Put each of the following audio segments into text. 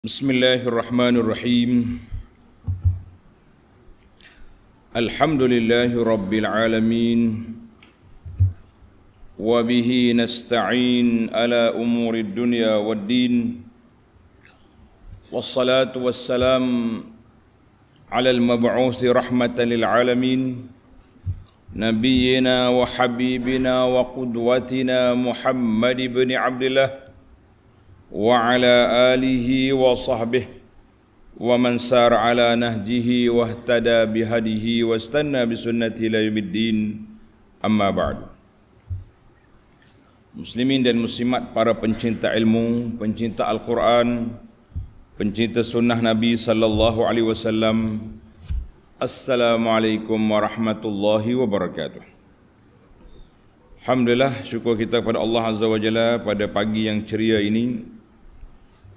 Bismillahirrahmanirrahim. Alhamdulillahi rabbil alamin. Wa bihi nasta'in ala umurid dunya waddin. Wassalatu wassalam ala al-mab'uthi rahmatan lil alamin. Nabiyyina wa habibina wa qudwatina Muhammad ibn Abdullah wa ala alihi wa sahbihi wa man sar ala nahjihi wa ihtada bihadihi wa istanna bisunnati ila yaumiddin, amma ba'du. Muslimin dan muslimat, para pencinta ilmu, pencinta Al-Quran, pencinta sunnah Nabi sallallahu alaihi wasallam, Assalamualaikum warahmatullahi wabarakatuh. Alhamdulillah, syukur kita kepada Allah Azza wa Jalla pada pagi yang ceria ini.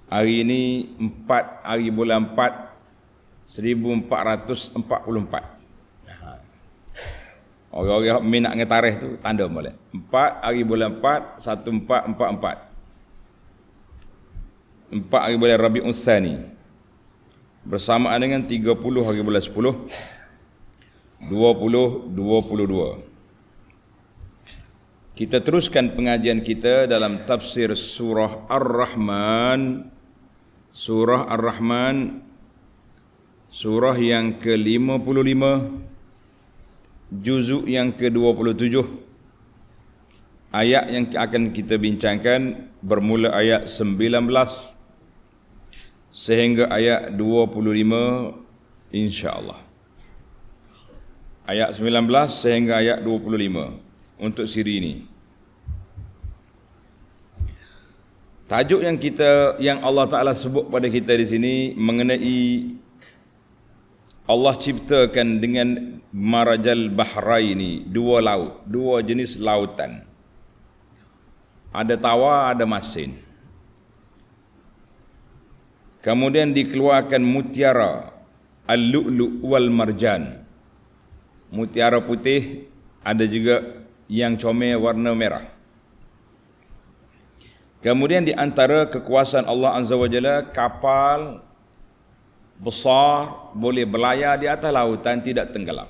Hari ini 4 hari bulan 4 1444. Orang-orang minat dengan tarikh tu tanda molek. 4 hari bulan 4 1444. 4 hari bulan Rabiul Tsani bersamaan dengan 30 hari bulan 10 2022. Kita teruskan pengajian kita dalam tafsir surah Ar-Rahman. Surah Ar-Rahman, surah yang ke-55, juzuk yang ke-27. Ayat yang akan kita bincangkan bermula ayat 19 sehingga ayat 25 insya-Allah. Ayat 19 sehingga ayat 25 untuk siri ini. Tajuk yang Allah Taala sebut pada kita di sini mengenai Allah ciptakan dengan marajal bahraini, dua laut, dua jenis lautan. Ada tawa, ada masin. Kemudian dikeluarkan mutiara, al-lu'lu' wal marjan. Mutiara putih, ada juga yang comel warna merah. Kemudian di antara kekuasaan Allah Azza wa Jalla, kapal besar boleh berlayar di atas lautan tidak tenggelam.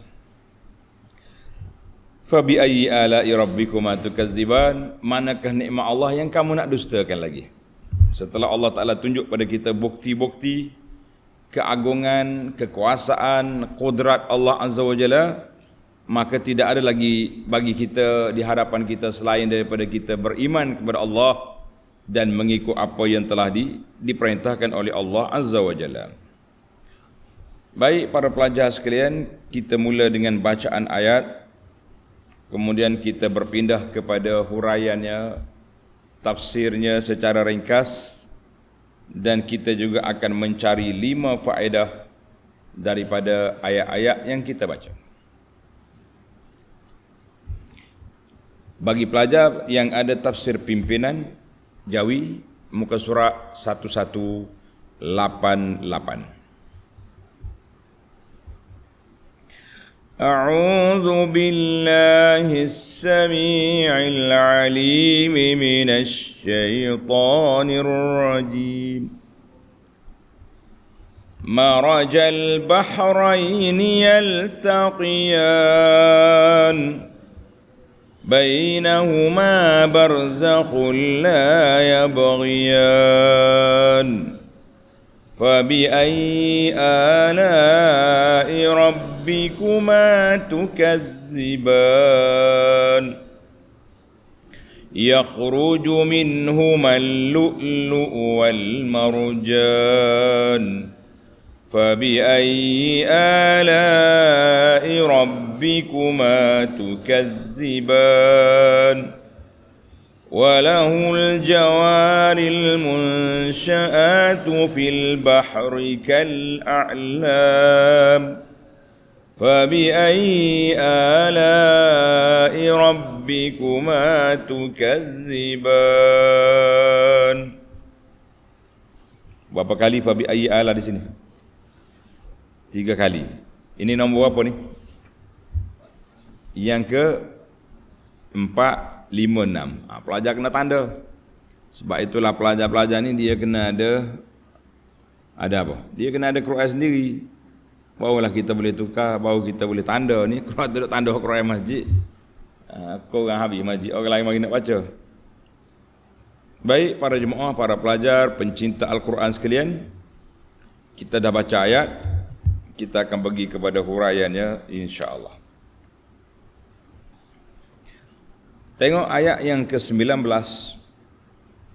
Fa bi ayyi ala'i rabbikuma tukadziban, manakah nikmat Allah yang kamu nak dustakan lagi? Setelah Allah Taala tunjuk pada kita bukti-bukti keagungan, kekuasaan, kudrat Allah Azza wa Jalla, maka tidak ada lagi bagi kita di hadapan kita selain daripada kita beriman kepada Allah dan mengikut apa yang telah diperintahkan oleh Allah Azza wa Jalla. Baik para pelajar sekalian, kita mula dengan bacaan ayat, kemudian kita berpindah kepada huraiannya, tafsirnya secara ringkas, dan kita juga akan mencari 5 faedah daripada ayat-ayat yang kita baca. Bagi pelajar yang ada tafsir pimpinan Jawi, muka surat 1188. A'udzu billahi as-sami'il 'alim minasy syaithanir rajim. Marajal bahraini yaltaqiyan بينهما برزخ لا يبغيان فبأي آلاء ربكما تكذبان يخرج منهما اللؤلؤ والمرجان فبأي آلاء ربكما تكذبان وله الجوار المنشآت في البحر كالأعلام فبأي آلاء ربكما تكذبان. Berapa kali fabi'ayyi ala di sini? 3 kali. Ini nombor apa ni? Yang ke 4, 5, 6. Pelajar kena tanda. Sebab itulah pelajar-pelajar ni dia kena ada Ada apa? Dia kena ada Quran sendiri. Barulah kita boleh tukar, baru kita boleh tanda ni. Quran tu tanda Quran masjid. Kau orang habis masjid, orang lain mari nak baca. Baik para jemaah, para pelajar, pencinta Al-Quran sekalian, kita dah baca ayat, kita akan pergi kepada huraiannya insya-Allah. Tengok ayat yang ke-19.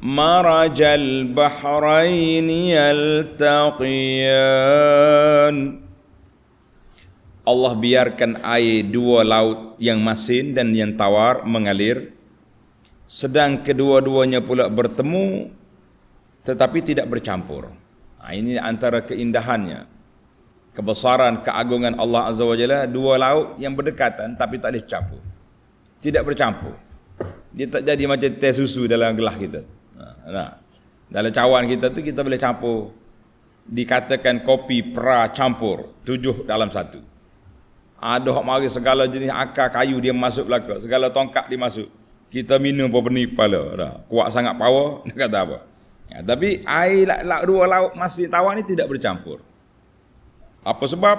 Marajal bahraini yaltaqiyan. Allah biarkan air dua laut yang masin dan yang tawar mengalir, sedang kedua-duanya pula bertemu tetapi tidak bercampur. Ini antara keindahannya, kebesaran, keagungan Allah Azza wa Jalla. Dua laut yang berdekatan tapi tak boleh campur, tidak bercampur. Dia tak jadi macam teh susu dalam gelas kita. Dalam cawan kita tu kita boleh campur. Dikatakan kopi pra campur, 7 dalam 1. Ada hak mari segala jenis akar kayu dia masuk belaka, segala tongkat dia masuk. Kita minum apa benih kepala dah. Kuat sangat power, nak kata apa. Tapi air dua laut masih tawar ni tidak bercampur. Apa sebab?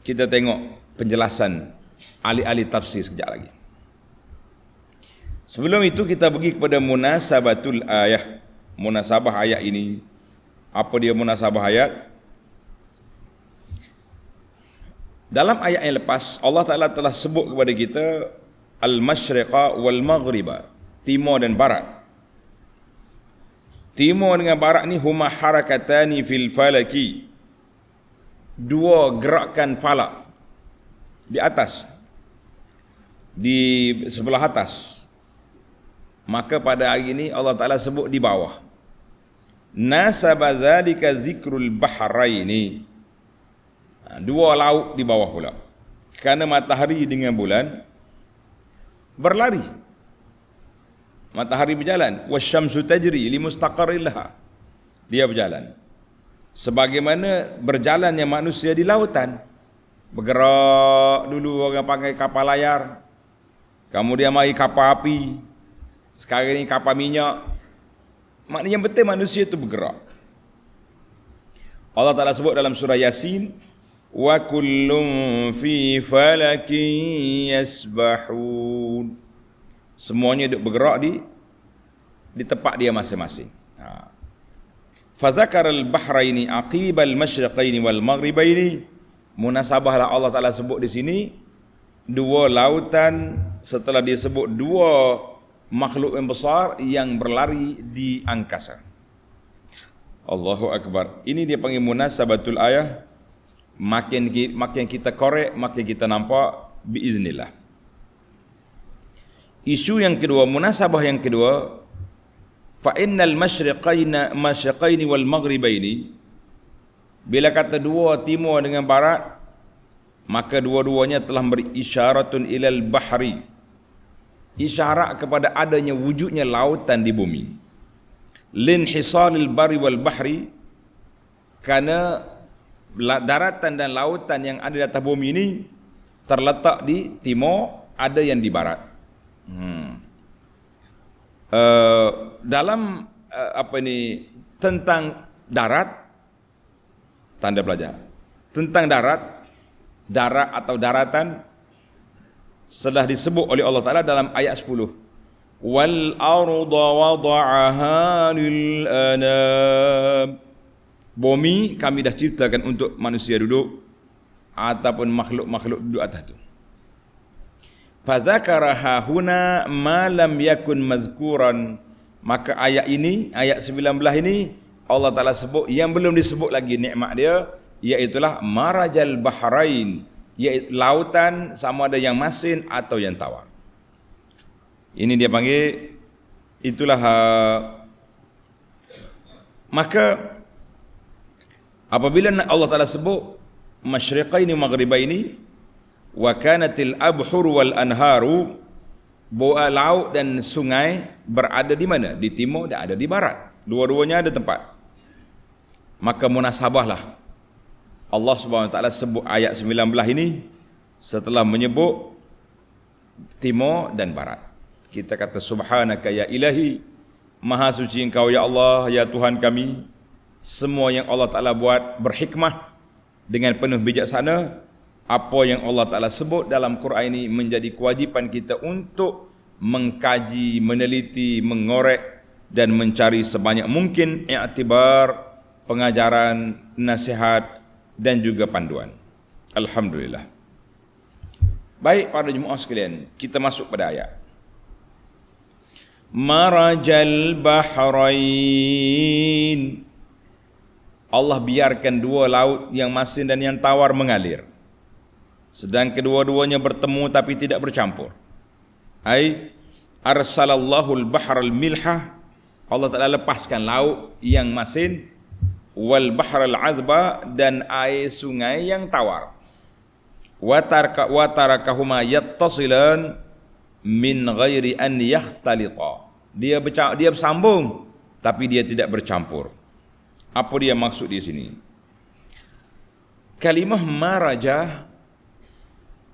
Kita tengok penjelasan ahli-ahli tafsir sekejap lagi. Sebelum itu kita pergi kepada munasabatul ayah. Munasabah ayat ini. Apa dia munasabah ayat? Dalam ayat yang lepas, Allah Ta'ala telah sebut kepada kita al-masyriqa wal-maghriba, timur dan barat. Timur dengan barat ni huma harakatani fil falaki, dua gerakan falak di atas, di sebelah atas. Maka pada hari ini Allah Ta'ala sebut di bawah. Nasaba zalika zikrul bahraini, dua laut di bawah pula. Kerana matahari dengan bulan berlari, matahari berjalan. Wasyamsu tajri limustaqarrin laha, dia berjalan sebagaimana berjalannya manusia di lautan. Bergerak dulu orang pakai kapal layar, kemudian mari kapal api, sekarang ni kapal minyak. Maknanya yang penting manusia itu bergerak. Allah Ta'ala sebut dalam surah Yasin, wa kullum fi falakin yasbahun. Semuanya duk bergerak di tempat dia masing-masing. Fa dzakaral bahraini aqibal masyriqaini wal maghribaini. Munasabahlah Allah Ta'ala sebut di sini dua lautan setelah dia sebut dua makhluk yang besar yang berlari di angkasa. Allahu Akbar. Ini dia panggil munasabatul ayah. Makin kita korek, makin kita nampak biiznillah. Isu yang kedua, munasabah yang kedua, fa innal masyriqaini wal maghribaini, bila kata dua timur dengan barat, maka dua-duanya telah beri isyaratun ilal bahri, isyarat kepada adanya wujudnya lautan di bumi. Linhisalil bari wal bahri, kerana daratan dan lautan yang ada di atas bumi ini terletak di timur, ada yang di barat. Dalam tentang darat, tanda pelajar tentang darat atau daratan setelah disebut oleh Allah Ta'ala dalam ayat 10. Wal arda wada'aha lil anam. Bumi kami dah ciptakan untuk manusia duduk ataupun makhluk-makhluk duduk atas tu. Fadzakaraha huna ma lam yakun mazkuran. Maka ayat ini, ayat 19 ini Allah Ta'ala sebut yang belum disebut lagi nikmat dia, iaitulah marajal bahrain, iaitu lautan sama ada yang masin atau yang tawar. Ini dia panggil, itulah maka apabila Allah Ta'ala sebut masyriqaini maghribaini wa kanatil abhur wal anharu, laut dan sungai berada di mana? Di timur dan ada di barat. Dua-duanya ada tempat. Maka munasabahlah Allah Subhanahu Wa Taala sebut ayat 19 ini setelah menyebut timur dan barat. Kita kata subhanaka ya ilahi, maha suci engkau ya Allah, ya Tuhan kami. Semua yang Allah Ta'ala buat berhikmah dengan penuh bijaksana. Apa yang Allah Ta'ala sebut dalam Quran ini menjadi kewajipan kita untuk mengkaji, meneliti, mengorek dan mencari sebanyak mungkin i'tibar, pengajaran, nasihat dan juga panduan. Alhamdulillah. Baik para jemaah sekalian, kita masuk pada ayat. Marajal bahrain. Allah biarkan dua laut yang masin dan yang tawar mengalir. Sedang kedua-duanya bertemu tapi tidak bercampur. Ai arsalallahu al-bahr al-milhah. Allah Ta'ala lepaskan laut yang masin, wal bahr al-azba, dan air sungai yang tawar. Wa tarakahuma yattasilan min ghairi an yakhtalita. Dia bersambung tapi dia tidak bercampur. Apa dia maksud di sini? Kalimah marajah,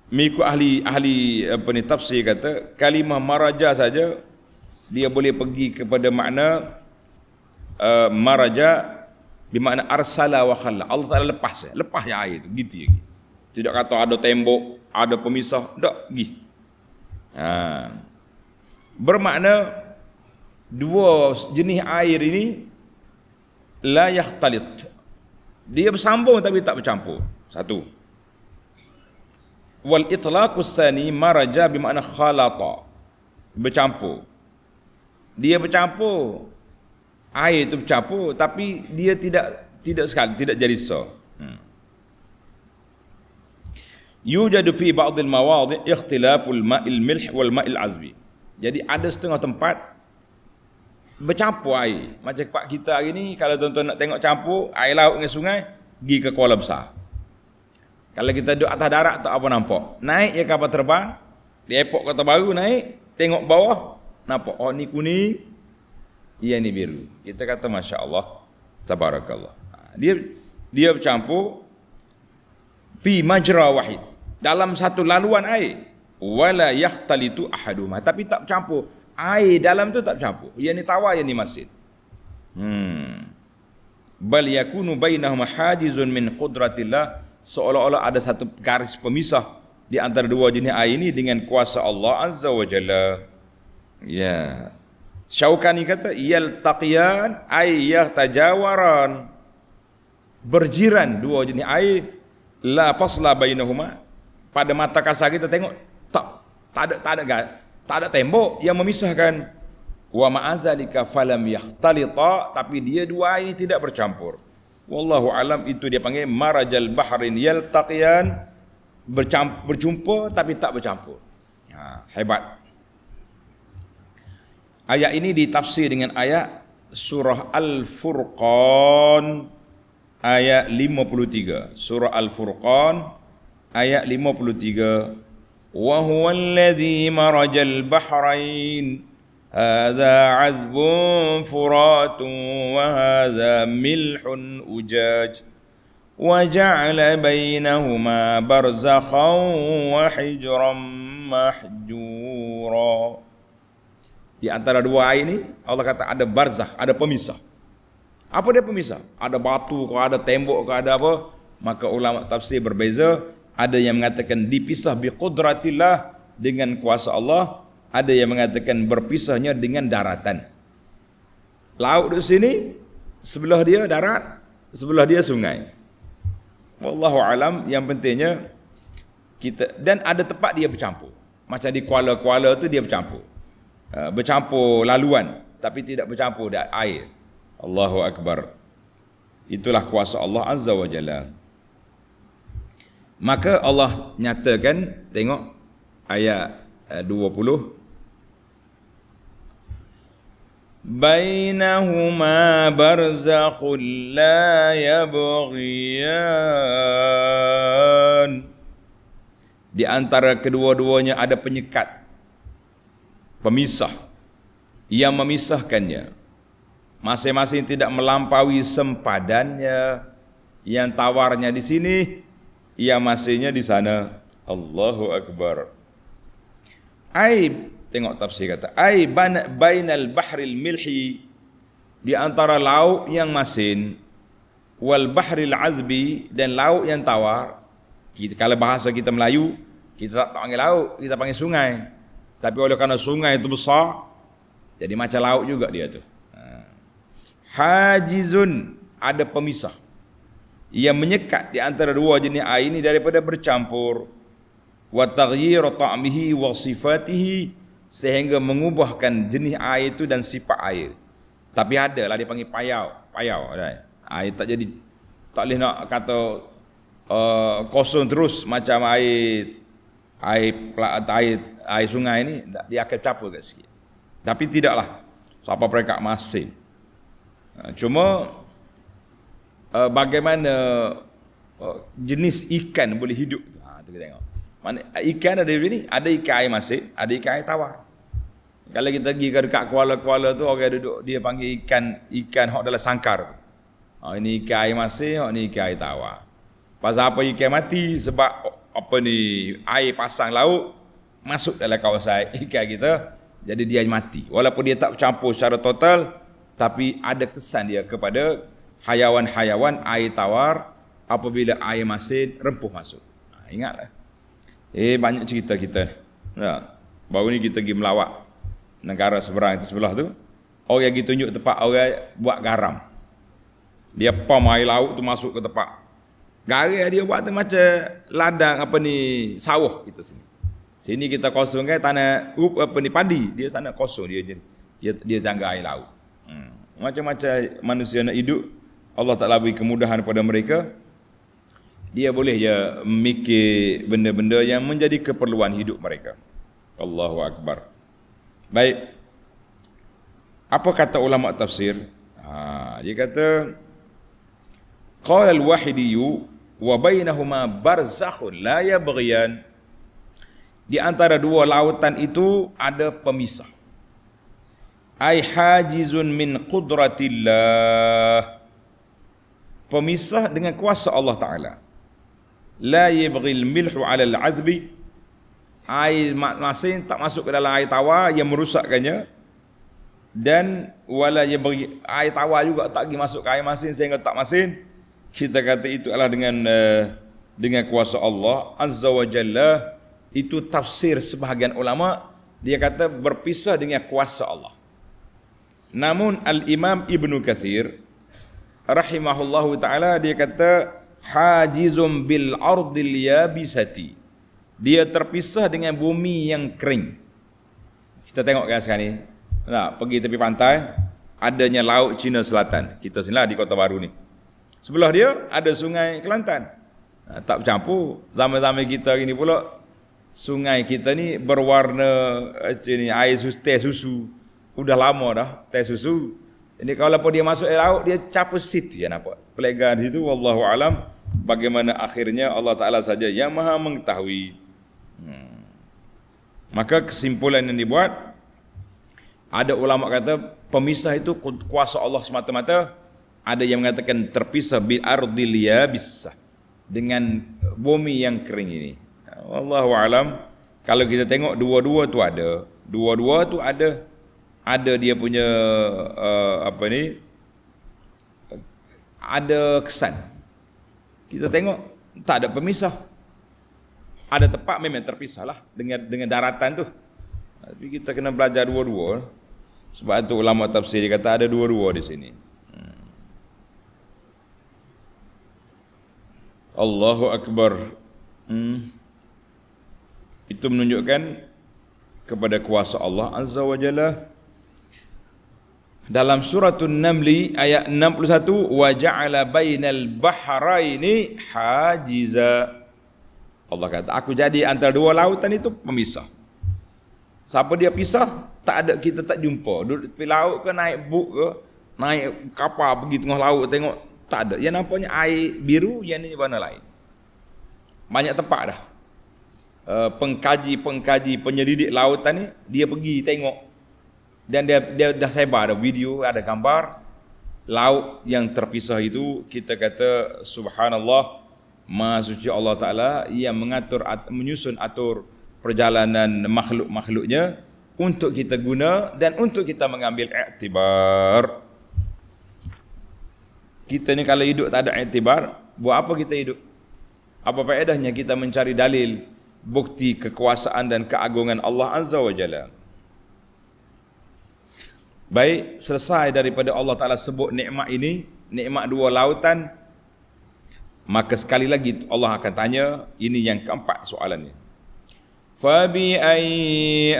mengikut ahli tafsir kata, kalimah marajah saja dia boleh pergi kepada makna maraja bermakna arsala wa khalla. Allah Ta'ala lepas yang air itu, gitu je. Tidak kata ada tembok, ada pemisah, tak pergi. Bermakna dua jenis air ini la yakhtalit. Dia bersambung tapi tak bercampur. Satu. Wal itlaqus tsani maraja bermakna khalata. Bercampur. Dia bercampur. Air itu bercampur tapi dia tidak sekali, tidak jadi so. Yujadu fi ba'd al-mawadi' ikhtilaful ma'il milh wal ma'il azbi. Jadi ada setengah tempat bercampur air. Macam tempat kita hari ni, kalau tuan-tuan nak tengok campur air laut dengan sungai, pergi ke Kuala Besar. Kalau kita duduk atas darat tak apa nampak. Naik je kapal terbang di airport Kota Baru, naik tengok bawah nampak, oh ni kuning, ia ni biru. Kita kata masya-Allah, tabarakallah. Dia bercampur fi majra wahid, dalam satu laluan air. Wala yakhtalitu ahaduhuma, tapi tak bercampur. Air dalam tu tak bercampur. Yang ni tawar, yang ni masin. Bal yakunu bainahuma hajizun min qudratillah, seolah-olah ada satu garis pemisah di antara dua jenis air ini dengan kuasa Allah Azza wa Jalla. Ya. Syaukani kata yaltaqiyan ay yahtajawaran. Berjiran dua jenis air, la fasla bainahuma. Pada mata kasar kita tengok tak ada tembok yang memisahkan. Wa ma'azalika falam yakhtalita, tapi dia dua air tidak bercampur. Wallahu alam, itu dia panggil marajal bahrin yaltaqiyan, berjumpa tapi tak bercampur. Hebat. Ayat ini ditafsir dengan ayat surah Al-Furqan ayat 53. Surah Al-Furqan ayat 53. Wa huwa alladhi marajal bahrain hadza 'azbun furatun wa hadza milhun ujaj wa ja'ala bainahuma barzakhan wa hijran mahjura. Di antara dua air ini Allah kata ada barzakh, ada pemisah. Apa dia pemisah? Ada batu ke, ada tembok ke, ada apa? Maka ulama tafsir berbeza. Ada yang mengatakan dipisah biqudratillah, dengan kuasa Allah. Ada yang mengatakan berpisahnya dengan daratan. Laut di sini, sebelah dia darat, sebelah dia sungai. Wallahu alam, yang pentingnya kita, dan ada tempat dia bercampur. Macam di Kuala-Kuala tu dia bercampur. Bercampur laluan tapi tidak bercampur air. Allahu Akbar. Itulah kuasa Allah Azza wa Jalla. Maka Allah nyatakan, tengok ayat 20, bainahuma barzakhul la yabghiyan. Di antara kedua-duanya ada penyekat, pemisah yang memisahkannya. Masing-masing tidak melampaui sempadannya. Yang tawarnya di sini, yang masihnya di sana. Allahu Akbar. Tengok tafsir kata, bainal bahril milhi, di antara laut yang masin, wal bahril azbi, dan laut yang tawar. Kita, kalau bahasa kita Melayu, kita tak panggil laut, kita panggil sungai. Tapi oleh kerana sungai itu besar, jadi macam laut juga dia tu. Hajizun, ada pemisah yang menyekat di antara dua jenis air ini daripada bercampur. Wa taghyir ta'mihi wa sifatihi, sehingga mengubahkan jenis air itu dan sifat air. Tapi ada lah dia panggil payau, right? Air tak jadi, tak boleh nak kata kosong terus macam air sungai ni, dia akan campur kat sikit. Tapi tidaklah sampai peringkat masin. Cuma bagaimana jenis ikan boleh hidup tu. Tu kita tengok. Mana ikan ada ni, ada ikan air masin, ada ikan air tawar. Kalau kita pergi ke dekat Kuala-Kuala tu, orang duduk, dia panggil ikan hok dalam sangkar tu. Ini ikan air masin, hok ni ikan air tawar. Pasal apa ikan mati? Sebab apa ni, air pasang laut masuk dalam kawasan ikan kita, jadi dia mati. Walaupun dia tak bercampur secara total, tapi ada kesan dia kepada hayawan-hayawan air tawar apabila air masin rempuh masuk. Ingatlah. Banyak cerita kita. Baru ni kita pergi melawat negara seberang itu sebelah tu. Orang pergi tunjuk tempat orang buat garam. Dia pam air laut tu masuk ke tempat. Garam dia buat tu macam ladang apa ni, sawah kita sini. Sini kita kosong kan tanah apa ni, padi. Dia sana kosong, dia jangka air laut. Macam-macam manusia nak hidup, Allah Ta'ala beri kemudahan kepada mereka. Dia boleh je mikir benda-benda yang menjadi keperluan hidup mereka. Allahu Akbar. Baik. Apa kata ulama tafsir? Dia kata, qala al-Wahidiyyu wa bainahuma barzakhun la yabghiyan. Di antara dua lautan itu ada pemisah. Ai hajizun min qudratillah. Pemisah dengan kuasa Allah Ta'ala. La yabghil milhu ala al-azbi. Air masin tak masuk ke dalam air tawar yang merusakkannya. Dan wala yabghi, air tawar juga tak pergi masuk ke air masin sehingga tak masin. Kita kata itu adalah dengan kuasa Allah Azza wa Jalla. Itu tafsir sebahagian ulama, dia kata berpisah dengan kuasa Allah. Namun Al-Imam Ibnu Katsir rahimahullahu ta'ala, dia kata hajizum bil ardil yabisati. Dia terpisah dengan bumi yang kering. Kita tengok kan sekarang ni, pergi tepi pantai, adanya laut Cina Selatan. Kita sinilah di Kota Baru ni. Sebelah dia ada sungai Kelantan. Tak bercampur. Zaman-zaman kita ini pula, sungai kita ni berwarna air susu, teh susu. Udah lama dah teh susu. Jadi kalau dia masuk air laut, dia campur situ ya, nampak. Pelegaan di situ, wallahu alam. Bagaimana akhirnya Allah Ta'ala saja yang maha mengetahui. Maka kesimpulan yang dibuat, ada ulama kata pemisah itu kuasa Allah semata-mata. Ada yang mengatakan terpisah bil ardil yabisah, dengan bumi yang kering ini. Wallahu alam. Kalau kita tengok dua-dua tu ada. Dua-dua tu ada dia punya apa ni? Ada kesan. Kita tengok tak ada pemisah. Ada tempat memang terpisah lah dengan daratan tu. Tapi kita kena belajar dua-dua. Sebab itu ulama tafsir dia kata ada dua-dua di sini. Allahu Akbar. Itu menunjukkan kepada kuasa Allah Azza wa Jalla. Dalam suratul Namli ayat 61, wa ja'ala bainal bahraini hajiza. Allah kata, aku jadi antara dua lautan itu pemisah. Siapa dia pisah, tak ada, kita tak jumpa. Duduk tepi laut ke, naik buk ke, naik kapal pergi tengah laut tengok, tak ada. Yang nampaknya air biru, yang ni warna lain. Banyak tempat dah. Pengkaji penyelidik lautan ni, dia pergi tengok. Dan dia dah sebar, ada video, ada gambar laut yang terpisah itu. Kita kata subhanallah, Maha suci Allah Ta'ala yang menyusun atur perjalanan makhluk-makhluknya untuk kita guna dan untuk kita mengambil iktibar. Kita ni kalau hidup tak ada iktibar, buat apa kita hidup? Apa faedahnya kita mencari dalil, bukti kekuasaan dan keagungan Allah Azza wa Jalla? Baik, selesai daripada Allah Ta'ala sebut nikmat ini, nikmat dua lautan, maka sekali lagi Allah akan tanya, ini yang keempat soalannya. Fabi ayyi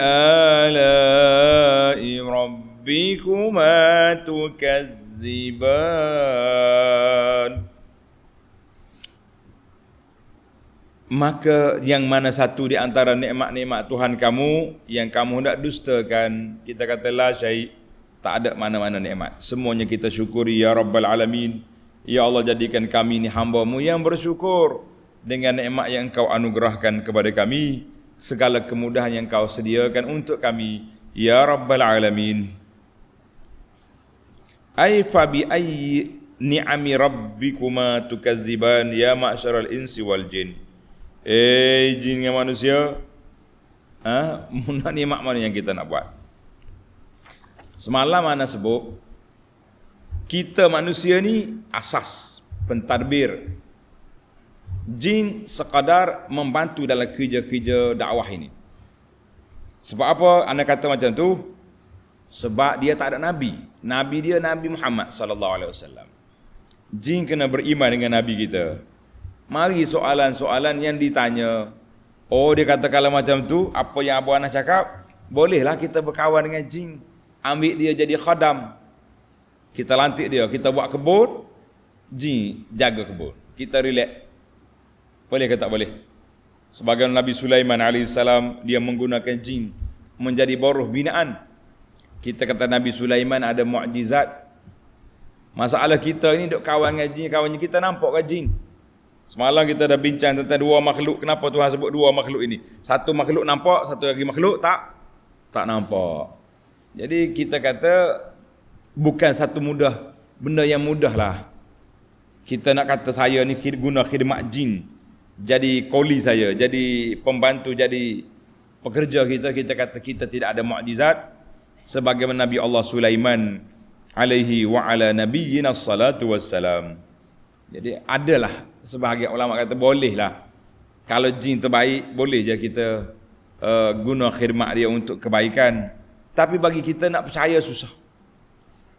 ala'i rabbikuma tukadziban. Maka yang mana satu di antara nikmat-nikmat Tuhan kamu yang kamu hendak dustakan? Kita kata la syai', tak ada mana-mana nikmat. Semuanya kita syukuri ya Rabbal Alamin. Ya Allah, jadikan kami ni hamba-Mu yang bersyukur dengan nikmat yang Engkau anugerahkan kepada kami, segala kemudahan yang Engkau sediakan untuk kami ya Rabbal Alamin. Ai fa bi ayyi ni'ami rabbikuma tukadziban ya ma'syaral insi wal jin. Jin dengan manusia, nikmat mana yang kita nak buat? Semalam ana sebut, kita manusia ni asas pentadbir. Jin sekadar membantu dalam kerja-kerja dakwah ini. Sebab apa anda kata macam tu? Sebab dia tak ada nabi. Nabi dia Nabi Muhammad sallallahu alaihi wasallam. Jin kena beriman dengan nabi kita. Mari soalan-soalan yang ditanya. Oh, dia kata kalau macam tu, apa yang Abu Anas cakap, bolehlah kita berkawan dengan jin. Ambil dia jadi khadam. Kita lantik dia, kita buat kebun, jin jaga kebun. Kita relax. Boleh ke tak boleh? Sebagai Nabi Sulaiman AS, dia menggunakan jin menjadi buruh binaan. Kita kata Nabi Sulaiman ada mukjizat. Masalah kita ni duk kawan dengan jin, kawannya kita nampak ke jin? Semalam kita dah bincang tentang dua makhluk. Kenapa Tuhan sebut dua makhluk ini? Satu makhluk nampak, satu lagi makhluk tak nampak. Jadi kita kata bukan satu mudah, benda yang mudah lah. Kita nak kata saya ni guna khidmat jin, jadi koli saya, jadi pembantu, jadi pekerja kita. Kita kata kita tidak ada mukjizat sebagaimana Nabi Allah Sulaiman alaihi wa ala nabiyyina salatu wassalam. Jadi adalah sebahagian ulama kata bolehlah, kalau jin terbaik boleh je kita guna khidmat dia untuk kebaikan. Tapi bagi kita nak percaya susah.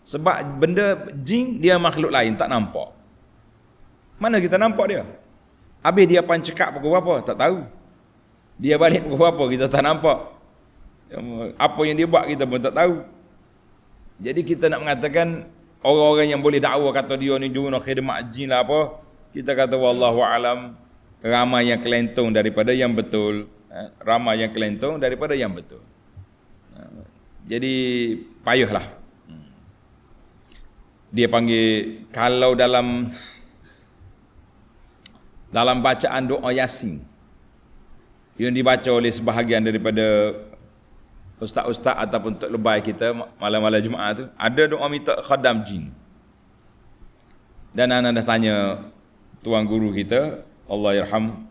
Sebab benda jin dia makhluk lain tak nampak. Mana kita nampak dia? Habis dia pancekak pukul berapa? Tak tahu. Dia balik pukul berapa? Kita tak nampak. Apa yang dia buat kita pun tak tahu. Jadi kita nak mengatakan orang-orang yang boleh dakwah kata dia ni guna khidmat jin lah apa, kita kata wallahu alam, ramai yang kelentong daripada yang betul. Ramai yang kelentong daripada yang betul. Jadi payahlah. Dia panggil, kalau dalam bacaan doa Yasin yang dibaca oleh sebahagian daripada ustaz-ustaz ataupun tok lebay kita malam-malam Jumaat tu, ada doa minta khadam jin. Dan anak dah tanya tuan guru kita, Allah yarham,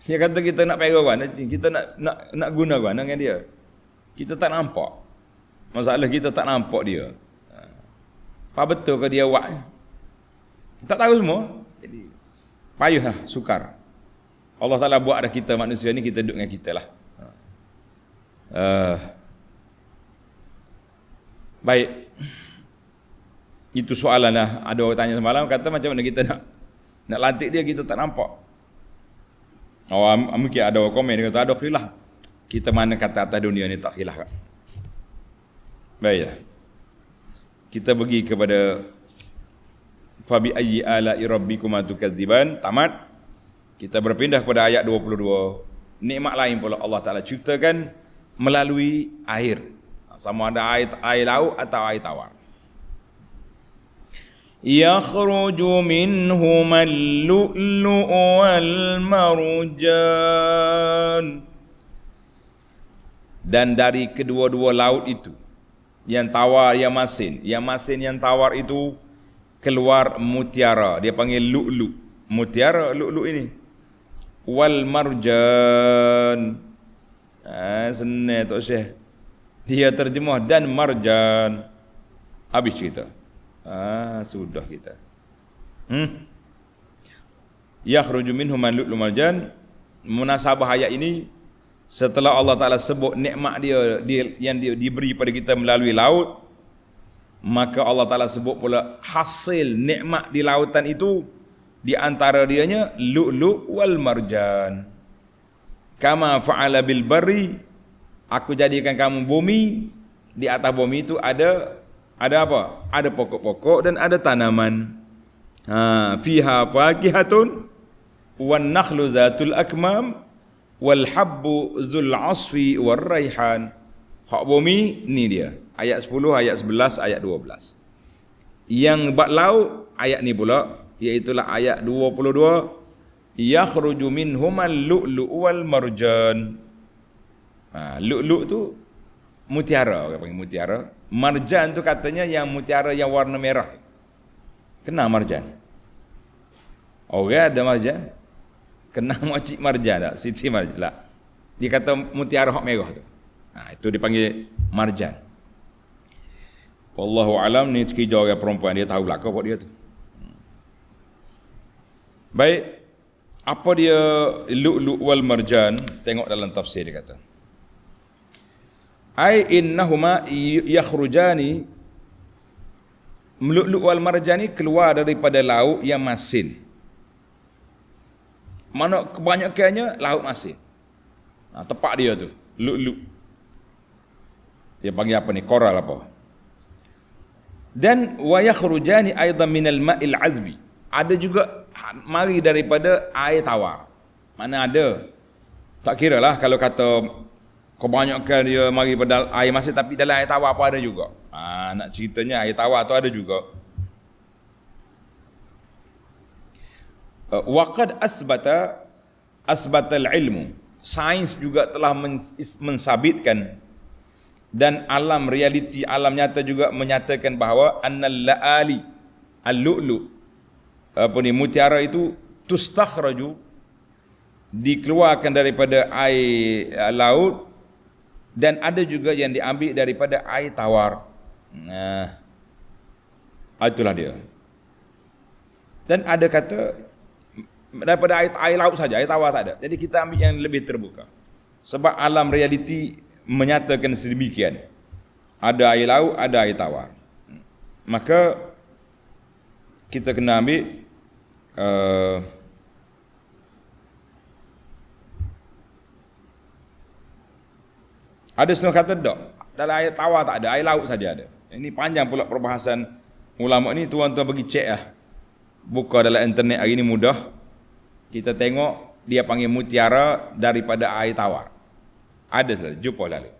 dia kata kita nak pegang mana jin, kita nak guna mana dengan dia. Kita tak nampak. Masalah kita tak nampak dia. Apa betul ke dia buat? Tak tahu semua. Jadi payahlah, sukar. Allah Ta'ala buat dah kita manusia ni, kita duduk dengan kita lah. Baik. Itu soalan lah. Ada orang tanya semalam, kata macam mana kita nak lantik dia, kita tak nampak. Mungkin ada orang komen, dia kata ada khilaf. Kita mana kata atas dunia ni tak khilaf. Baik. Kita pergi kepada fabi ayyi ala'i rabbikuma tukadziban, tamat. Kita berpindah kepada ayat 22. Nikmat lain pula Allah Ta'ala ciptakan melalui air. Sama ada air laut atau air tawar. Yakhruju minhumal lu'lu'u wal marjan. Dan dari kedua-dua laut itu, yang tawar, yang masin yang tawar itu, keluar mutiara. Dia panggil lu'lu'. Mutiara, lu'lu' ini. Wal marjan. Senang Tok Syekh. Dia terjemah dan marjan. Habis cerita. Sudah kita. Yakhruju minhum al-lu'lu marjan. Munasabah ayat ini setelah Allah Taala sebut nikmat dia yang diberi pada kita melalui laut, maka Allah Taala sebut pula hasil nikmat di lautan itu, di antara dianya lu'lu' wal marjan. Kama fa'ala bil barri, aku jadikan kamu bumi, di atas bumi itu ada apa? Ada pokok-pokok dan ada tanaman. Fiha fakihatun wan nakhlu zatul akmam wal habbu zul asfi war raihan. Hak bumi ni dia. Ayat 10, ayat 11, ayat 12. Yang bab laut ayat ni pula, iaitu ayat 22, yakhruju minhumal lu'lu' wal marjan. Lu'lu' tu mutiara, orang panggil mutiara. Marjan tu katanya yang mutiara yang warna merah. Kenal marjan? Orang ada marjan? Kenal makcik marjan tak? Siti marjan tak? Dia kata mutiara hak merah tu. Itu dipanggil marjan. Wallahu alam, ni kerja orang perempuan, dia tahu belaka apa dia tu. Baik, apa dia lu'lu' wal marjan? Tengok dalam tafsir dia kata. Ai innahuma yakhrujani, lu'lu' wal marjan ni keluar daripada laut yang masin. Mana kebanyakannya laut masin. Tepat dia tu, lu'lu'. Dia panggil apa ni? Koral apa? Dan wa yakhrujani aidan minal ma'il azbi. Ada juga mari daripada air tawar. Mana ada? Tak kira lah kalau kata kebanyakan dia mari pada air masin, tapi dalam air tawar apa ada juga. Nak ceritanya air tawar tu ada juga. Waqad asbatal ilmu. Sains juga telah mensabitkan, dan alam realiti, alam nyata juga menyatakan bahawa annal la'ali al-lu'lu, mutiara itu tustakhraju, dikeluarkan daripada air laut, dan ada juga yang diambil daripada air tawar. Itulah dia. Dan ada kata daripada air laut saja, air tawar tak ada. Jadi kita ambil yang lebih terbuka. Sebab alam realiti menyatakan sedemikian. Ada air laut, ada air tawar. Maka kita kena ambil ada setengah kata tak, dalam air tawar tak ada, air laut saja ada. Ini panjang pula perbahasan ulama ni, tuan-tuan pergi cek lah. Buka dalam internet hari ni mudah. Kita tengok dia panggil mutiara daripada air tawar. Ada saja, jumpa lalu.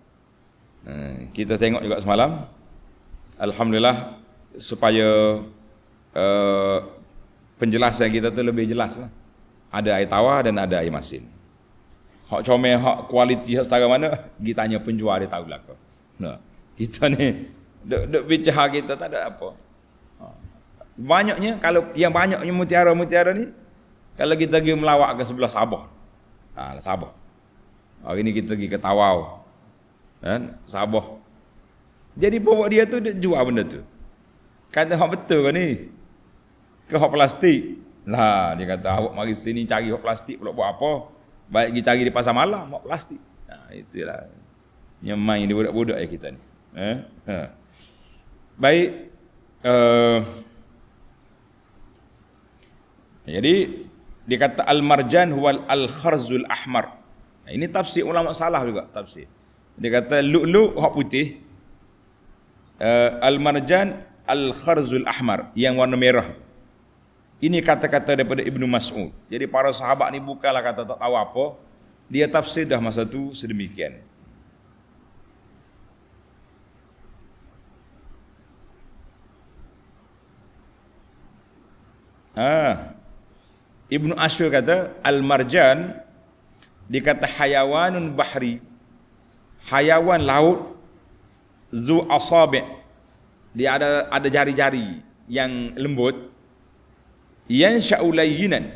Kita tengok juga semalam. Alhamdulillah, supaya penjelasan kita tu lebih jelas lah. Ada air tawar dan ada air masin. Hak comel, hak kualiti, hak setara mana, kita tanya penjual, dia tahu belaka. Kita ni duk bicara kita tak ada apa. Banyaknya, kalau yang banyaknya mutiara-mutiara ni, kalau kita pergi melawak ke sebelah Sabah. Sabah. Hari ni kita pergi ke Tawau. Kan? Sabah. Jadi bawa dia tu dia jual benda tu. Kata hak betul ke ni? Ke hak plastik? Lah, dia kata awak mari sini cari hak plastik pula buat apa? Baik pergi cari di pasar malam hak plastik. Itulah yang main di budak-budak kita ni. Baik, jadi dia kata al-marjan huwal al-kharzul ahmar. Ini tafsir ulama salah juga tafsir. Dia kata lu'lu' hak putih, al-marjan al-kharzul ahmar yang warna merah. Ini kata-kata daripada Ibnu Mas'ud. Jadi para sahabat ni bukanlah kata tak tahu apa, dia tafsir dah masa tu sedemikian. Ibnu Ashur kata al-marjan dikata hayawanun bahri, hayawan laut, zu asabi', dia ada jari-jari yang lembut, yansha'u layyinan,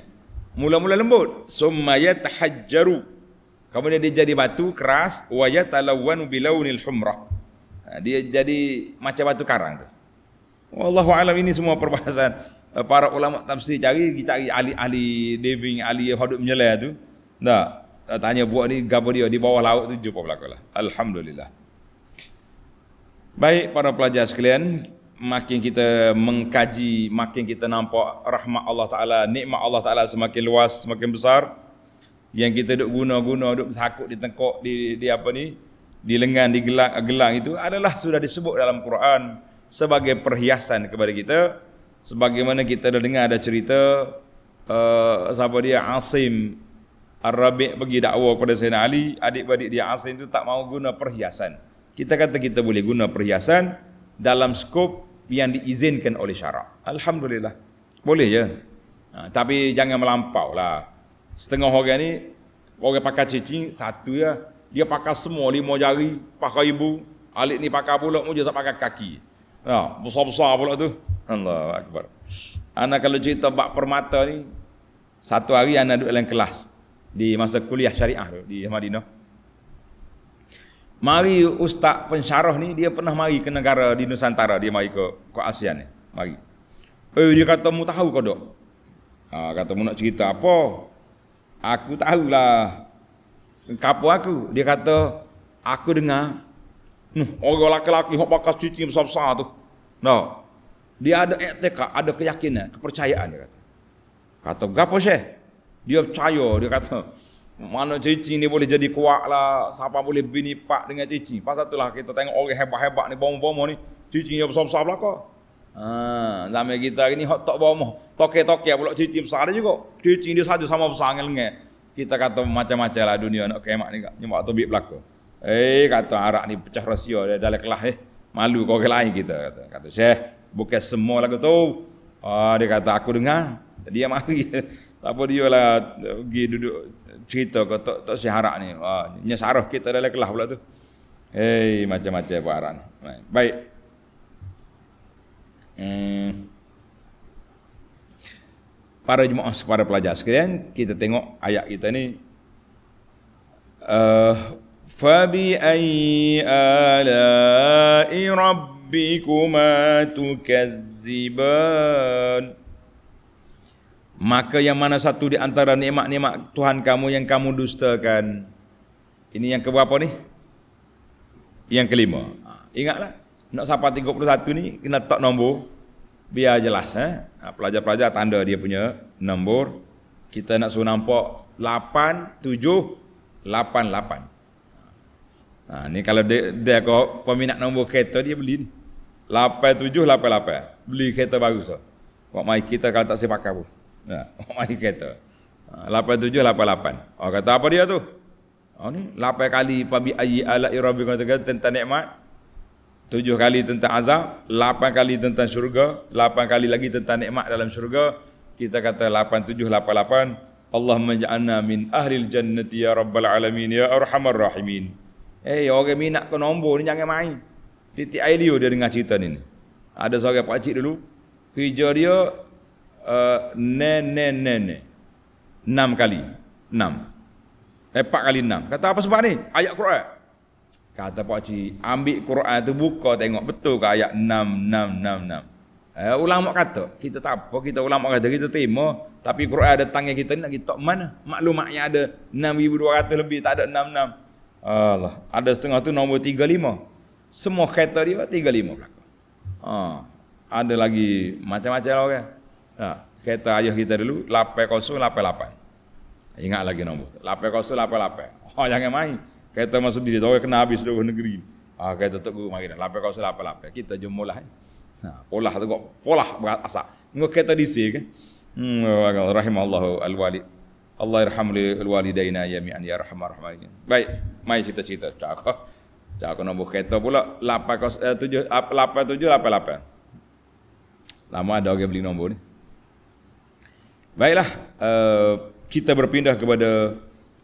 mula-mula lembut, summa yatahajjaru, kemudian dia jadi batu keras, wa yatalawwanu bilaunil humrah, dia jadi macam batu karang tu. Wallahu alam, ini semua perbahasan para ulama tafsir, cari ahli-ahli diving, ahli hidup menyelam tu. Tak tanya buat ni gapo dia di bawah laut tu jumpa belakalah. Alhamdulillah. Baik para pelajar sekalian, makin kita mengkaji, makin kita nampak rahmat Allah Taala, nikmat Allah Taala semakin luas, semakin besar. Yang kita duk guna-guna, duk sakut di tengkok, di apa ni, di lengan, di gelang itu adalah sudah disebut dalam Quran sebagai perhiasan kepada kita. Sebagaimana kita dah dengar ada cerita siapa dia, Asim Ar-Rabi' pergi dakwa kepada Sayyidina Ali, adik-beradik dia Asim itu tak mau guna perhiasan. Kita kata kita boleh guna perhiasan dalam skop yang diizinkan oleh syarak. Alhamdulillah. Boleh je. Tapi jangan melampau lah. Setengah orang ni, orang pakai cincin satu ya, dia pakai semua 5 jari, pakai ibu, alik ni pakai pula, mu je tak pakai kaki. Besar-besar pula tu. Allahu Akbar. Anak kalau cerita bab permata ni, satu hari anak duduk dalam kelas di masa kuliah syariah tu di Madinah. Mari ustaz pensyarah ni, dia pernah mari ke negara di Nusantara, dia mari ke ASEAN ni, mari. Dia kata, mu tahu kau dok? Kata, mu nak cerita apa? Aku tahulah. Kapo aku? Dia kata, aku dengar orang lelaki-lelaki hok pakai cincin besar-besar tu. Dia ada i'tikad, ada keyakinan, kepercayaan, dia kata. Kata, gapo Syekh? Dia percaya, dia kata, mana cincin ni boleh jadi kuat lah, siapa boleh bini pak dengan cincin. Pasal itulah kita tengok orang hebat-hebat ni, bomo-bomo ni, cincin yang besar-besar belaka. Zaman kita hari ni hot tak bomo, toke-toke pula cincin besar dia juga. Cincin dia saja sama besar dengan lengan. Kita kata macam-macam lah dunia nak kemat ni, nyemak tobik belaka. Kata Arak ni pecah rahsia dia dalam kelas malu kau orang lain kita. Kata Syekh, bukan semua lagu tu. Dia kata aku dengar. Dia mari. Apa dia lah pergi duduk cerita ke Tok Syekh Arak ni. Nyesarah kita dalam kelas pula tu. Macam-macam Pak Arak ni. Baik. Para jemaah, para pelajar sekalian, kita tengok ayat kita ni. Fabi ayyi ala'i rabbikuma tukadziban. Maka yang mana satu di antara nikmat-nikmat Tuhan kamu yang kamu dustakan? Ini yang keberapa ni? Yang kelima. Ingatlah, nak sampai 31 ni kena tak nombor biar jelas. Pelajar-pelajar tanda dia punya nombor. Kita nak suruh nampak 8, 7, 8, 8. Ni kalau dia kau peminat nombor kereta, dia beli ni 8788. Beli kereta baru so. Wak mai kita kalau tak saya pakai pun. Mai kereta 8788. Kata apa dia tu? Ni 8 kali fabi ayyi ala'i rabbikum tentang nikmat, 7 kali tentang azab, 8 kali tentang syurga, 8 kali lagi tentang nikmat dalam syurga. Kita kata 8788. Allahumma ja'alna min ahlil jannati ya rabbal alamin ya arhamar rahimin. Orang minat ke nombor ni jangan main. Titik air liur dia dengar cerita ni. Ada seorang pakcik dulu, kerja dia 6 kali 6. 4 kali 6. Kata apa sebab ni? Ayat Quran. Kata pakcik, ambil Quran tu buka tengok betul ke ayat 6. Ulama kata, kita tak apa, kita ulama kata kita terima, tapi Quran ada tangan kita ni nak kita mana? Maklumatnya ada 6200 lebih, tak ada 66. Allah, ada setengah tu nombor 35. Semua kereta dia 35 belakang. Ada lagi macam-macam lah orang. Kereta ayah kita dulu 8088. Ingat lagi nombor tu. 8088. Jangan main. Kereta masuk diri orang kena habis seluruh negeri. Kereta Tok Guru mari dah 8088. Kita jumlah. Polah tu kok. Polah berasak. Ngok kereta DC kan. Rahimallahu al-walid. Allah yarhamli al-walidaina jami'an ya arhamar rahimin. Baik, mai cerita-cerita. Cak nombor kereta pula 8788. Lama ada orang beli nombor ni. Baiklah, kita berpindah kepada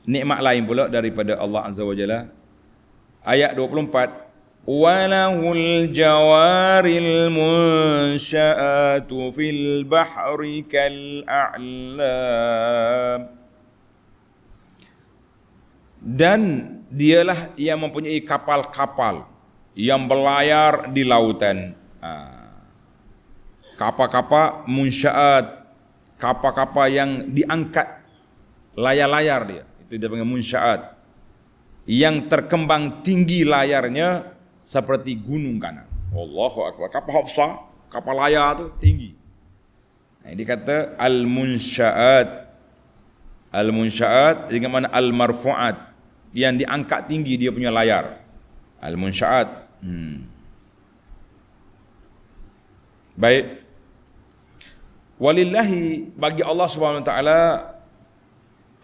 nikmat lain pula daripada Allah Azza wa Jalla. Ayat 24. Walahul jawaril munsha'atu fil bahri kal a'lam. Dan dialah yang mempunyai kapal-kapal yang berlayar di lautan. kapal-kapal munsyaat, kapal-kapal yang diangkat layar-layar dia, itu dia panggil munsyaat, yang terkembang tinggi layarnya seperti gunung kanan. Allahu akbar. Kapal besar, kapal layar tu tinggi. Nah, ini kata al-munsyaat. Al-munsyaat dengan mana al-marfu'at, yang diangkat tinggi dia punya layar. Al-munsyaat. Baik. Walillahi, bagi Allah Subhanahu wa taala,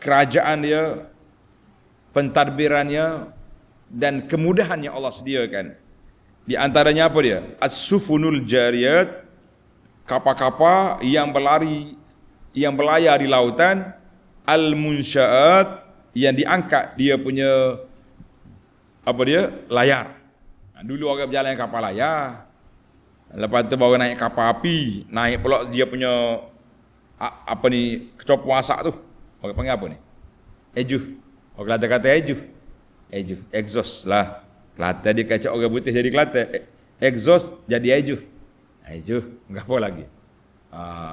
kerajaan dia, pentadbirannya dan kemudahan yang Allah sediakan. Di antaranya apa dia? As-sufunul jariyat, kapal-kapal yang berlari, yang berlayar di lautan. Al-munsyaat, yang diangkat dia punya apa dia? Layar. Dulu orang berjalan kapal layar. Lepas tu baru naik kapal api, naik pula dia punya apa ni, kecopo asak tu. Orang panggil apa ni? Ejuh. Orang Kelantan kata ejuh. Ejuh, exhaust lah. Kelantan dia kacau orang putih jadi Kelantan. Exhaust jadi ejuh. Ejuh, enggak apa lagi.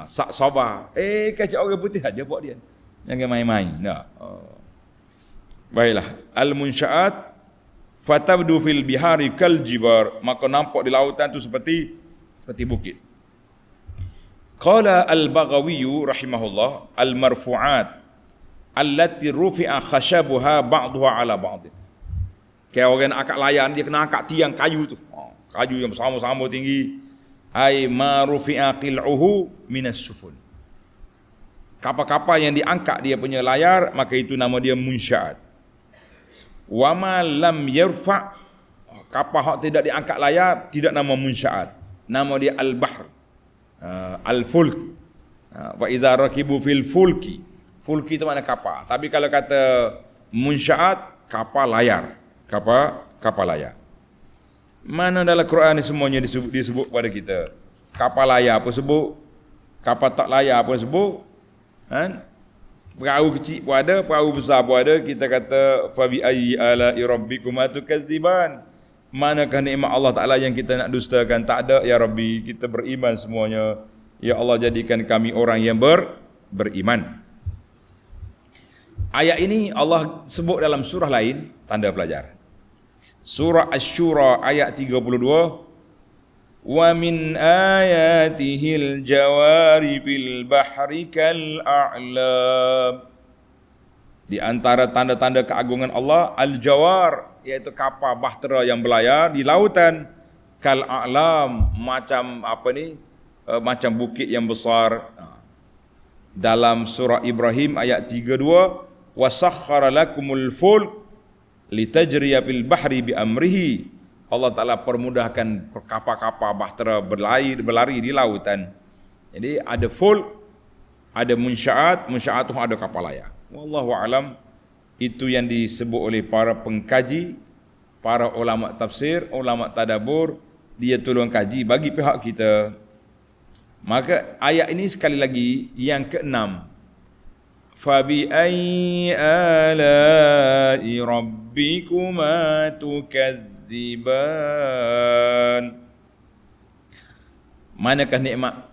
Sak soba. Kacau orang putih aja buat dia. Jangan main-main. Nah. Baiklah. Al-munsyaat fatabdu fil bihari kal jibar, maka nampak di lautan tu seperti bukit. Qala al-Baghawi rahimahullah, al-marfu'at allati rufi'a khashabuha ba'daha ala ba'd. Kayak orang nak angkat layar, dia kena angkat tiang kayu tu. Kayu yang bersama-sama tinggi. Ai ma rufi'a qil'uhu minas sufun. Kapal-kapal yang diangkat dia punya layar, maka itu nama dia munsyaat. Wa ma lam yarfa', kapal hak tidak diangkat layar tidak nama munsyaat. Nama dia al-bahr. Al-fulk. Wa idza rakibu fil fulki. Fulki itu makna kapal. Tapi kalau kata munsyaat, kapal layar. Kapal layar. Mana dalam Quran ni semuanya disebut pada kita. Kapal layar pun sebut, kapal tak layar pun sebut. Perahu kecil pun ada, perahu besar pun ada. Kita kata fa bi ayyi ala'i rabbikuma tukadziban. Manakah nikmat Allah Taala yang kita nak dustakan? Tak ada ya Rabbi, kita beriman semuanya. Ya Allah, jadikan kami orang yang beriman. Ayat ini Allah sebut dalam surah lain, tanda pelajar. Surah Asy-Syura ayat 32. Wa min ayatihil jawari fil bahri kal a'lam. Di antara tanda-tanda keagungan Allah, al-jawar, iaitu kapal bahtera yang berlayar di lautan, kal a'lam, macam apa ni? Macam bukit yang besar. Dalam surah Ibrahim ayat 32, wa sakhkhara lakumul fulk litajriya fil bahri bi amrihi. Allah Ta'ala permudahkan kapal-kapal bahtera berlari di lautan. Jadi ada fulk, ada munsyaat, munsyaat itu ada kapal layar. Wallahu a'lam. Itu yang disebut oleh para pengkaji, para ulama tafsir, ulama tadabbur, dia tolong kaji bagi pihak kita. Maka ayat ini sekali lagi yang keenam. Fabi ayyi ala'i rabbikuma tukadziban. Manakah nikmat?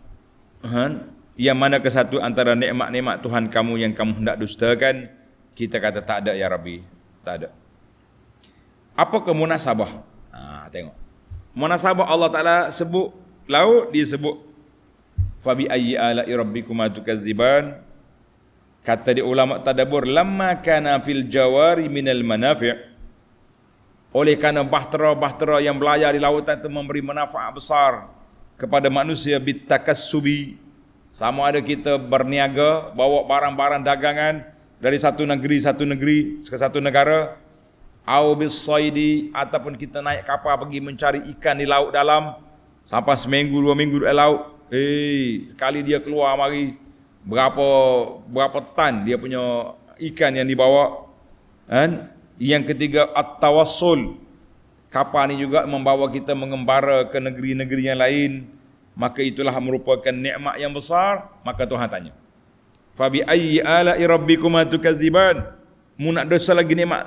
Yang manakah satu antara nikmat-nikmat Tuhan kamu yang kamu hendak dustakan? Kita kata tak ada ya Rabbi, tak ada. Apakah munasabah? Tengok. Munasabah Allah Taala sebut laut, dia sebut fabi ayyi ala'i rabbikuma tukadziban. Kata di ulama tadabbur, lamma kana fil jawari minal manafi', oleh kerana bahtera-bahtera yang berlayar di lautan itu memberi manfaat besar kepada manusia, bitakassubi, sama ada kita berniaga bawa barang-barang dagangan dari satu negeri ke satu negara, au bisaidi, ataupun kita naik kapal pergi mencari ikan di laut dalam sampai seminggu 2 minggu di laut. Sekali dia keluar mari berapa tan dia punya ikan yang dibawa. Yang ketiga at-tawassul, kapal ni juga membawa kita mengembara ke negeri-negeri yang lain. Maka itulah merupakan nikmat yang besar. Maka Tuhan tanya, fabi ayyi ala'i rabbikuma tukadziban. Mu nak dosa lagi nikmat?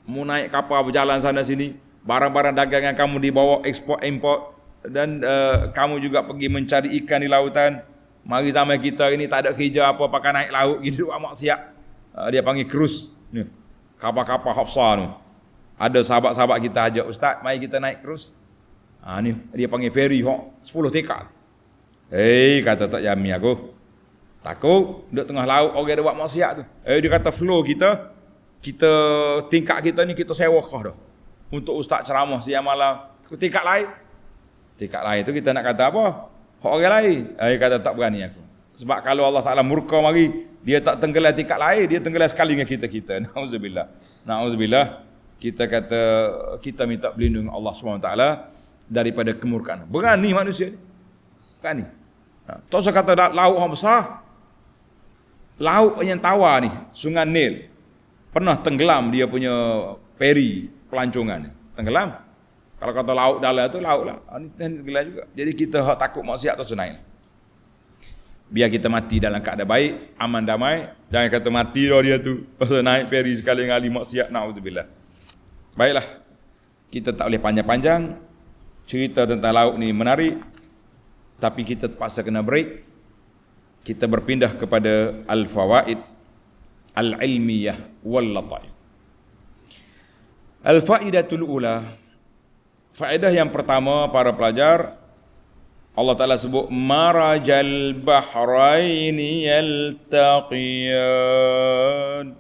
Mu naik kapal berjalan sana sini, barang-barang dagangan kamu dibawa ekspor import, dan kamu juga pergi mencari ikan di lautan. Mari zaman kita ini tak ada kerja apa, pakai naik laut gitu, amak siap. Dia panggil cruise ni. Kapal-kapal Hafsah tu. Ada sahabat-sahabat kita ajak, ustaz, mari kita naik cruise. Ni dia panggil ferry 10 tekak. Kata tak Jami aku. Takut duduk tengah laut orang ada buat maksiat tu. Dia kata flow kita tingkat kita ni kita sewa kau dah. Untuk ustaz ceramah siang malam. Tingkat lain tu kita nak kata apa? Hak orang lain. Dia kata tak berani aku. Sebab kalau Allah Taala murka mari, dia tak tenggelam tingkat lain, dia tenggelam sekali dengan kita. Nauzubillah. Kita kata kita minta perlindungan Allah SWT daripada kemurkaan. Berani manusia ni. Berani. Tak usah kata laut yang besar. Laut yang tawar ni, Sungai Nil, pernah tenggelam dia punya peri pelancongan ni. Tenggelam. Kalau kata laut dalam tu laut lah. Ini tenggelam juga. Jadi kita takut maksiat tu naik. Biar kita mati dalam keadaan baik, aman damai. Jangan kata mati dah dia tu. Pasal naik peri sekali-kali maksiat. Na'udzubillah. Baiklah. Kita tak boleh panjang-panjang. Cerita tentang laut ni menarik. Tapi kita terpaksa kena break. Kita berpindah kepada al-fawaid al-ilmiyah wal-lataif. Al-faidatul ula. Faedah yang pertama para pelajar, Allah Ta'ala sebut marajal bahraini yaltaqiyan.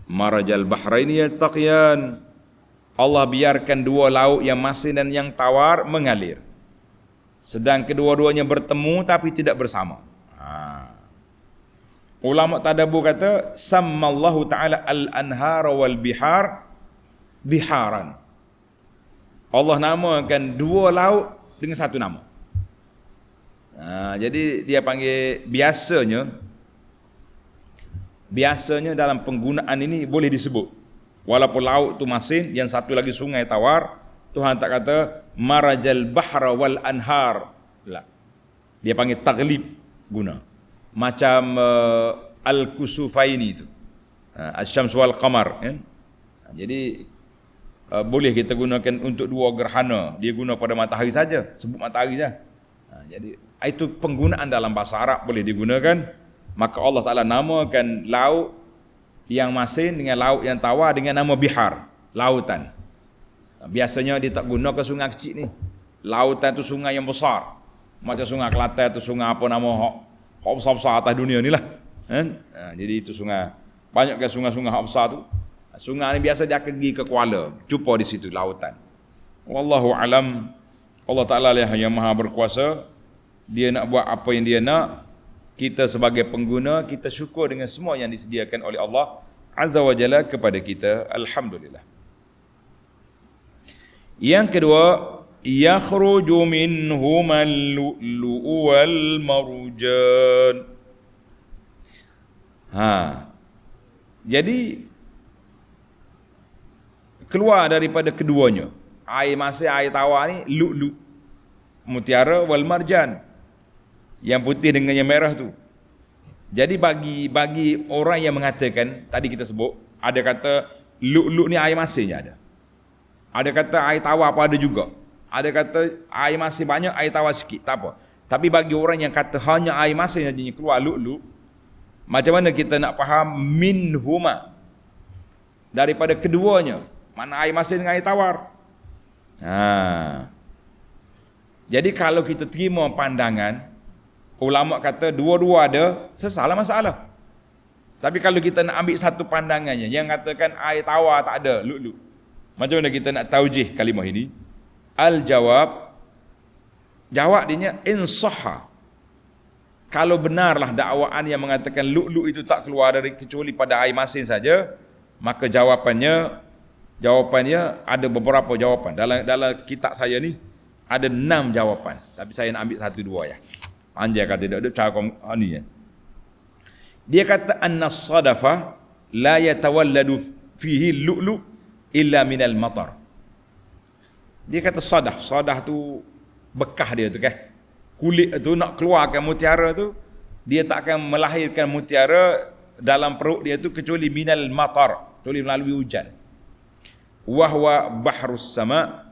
Marajal bahraini yaltaqiyan. Allah biarkan dua laut yang masin dan yang tawar mengalir. Sedang kedua-duanya bertemu tapi tidak bersama. Ulama tadabbur kata sammallahu ta'ala al-anhar wal bihar biharan. Allah namakan dua laut dengan satu nama. Jadi dia panggil biasanya dalam penggunaan ini boleh disebut. Walaupun laut tu masin, yang satu lagi sungai tawar, Tuhan tak kata marajal bahra wal anhar. Dia panggil taglib guna. Macam al-kusufaini itu. Asy-syams wal qamar kan. Jadi boleh kita gunakan untuk dua gerhana. Dia guna pada matahari saja, sebut matahari saja. Jadi itu penggunaan dalam bahasa Arab boleh digunakan. Maka Allah Taala namakan laut yang masin dengan laut yang tawar dengan nama bihar, lautan. Biasanya dia tak guna ke sungai kecil ni. Lautan tu sungai yang besar. Macam sungai Kelantan tu sungai apa nama hak besar-besar atas dunia ni lah. Jadi itu sungai. Banyak kan sungai-sungai hak besar tu. Sungai ni biasa dia akan pergi ke Kuala. Jumpa di situ lautan. Wallahu alam. Allah Ta'ala lah yang maha berkuasa. Dia nak buat apa yang dia nak. Kita sebagai pengguna, kita syukur dengan semua yang disediakan oleh Allah Azza wa Jalla kepada kita. Alhamdulillah. Yang kedua, yakhruju minhumal lu'lu'u wal marjan. Jadi keluar daripada keduanya, air masin, air tawar ni lu'lu', mutiara wal marjan, yang putih dengan yang merah tu. Jadi bagi orang yang mengatakan, tadi kita sebut, ada kata lu'lu' ni air masinnya ada. Ada kata air tawar apa ada juga. Ada kata air masin banyak, air tawar sikit, tak apa. Tapi bagi orang yang kata hanya air masin saja keluar lu'lu', macam mana kita nak faham minhuma, daripada keduanya? Mana air masin dengan air tawar? Jadi kalau kita terima pandangan, ulama kata dua-dua ada, sesalah masalah. Tapi kalau kita nak ambil satu pandangannya, yang katakan air tawar tak ada, lu'lu', macam mana kita nak taujih kalimah ini? Al-jawab, jawab dia insahha. Kalau benarlah dakwaan yang mengatakan lu'lu' itu tak keluar dari kecuali pada air masin saja, maka jawapannya ada beberapa jawapan. Dalam kitab saya ni ada 6 jawapan. Tapi saya nak ambil 1-2 ya. Anjay kata dia ada cara ni ya. Dia kata annas sadafa la yatawalladu fihi lu'lu' illa minal matar. Dia kata sadah tu bekah dia tu kan. Kulit tu nak keluarkan mutiara tu, dia tak akan melahirkan mutiara dalam perut dia tu kecuali minal matar, kecuali melalui hujan. Wahwa bahrus sama,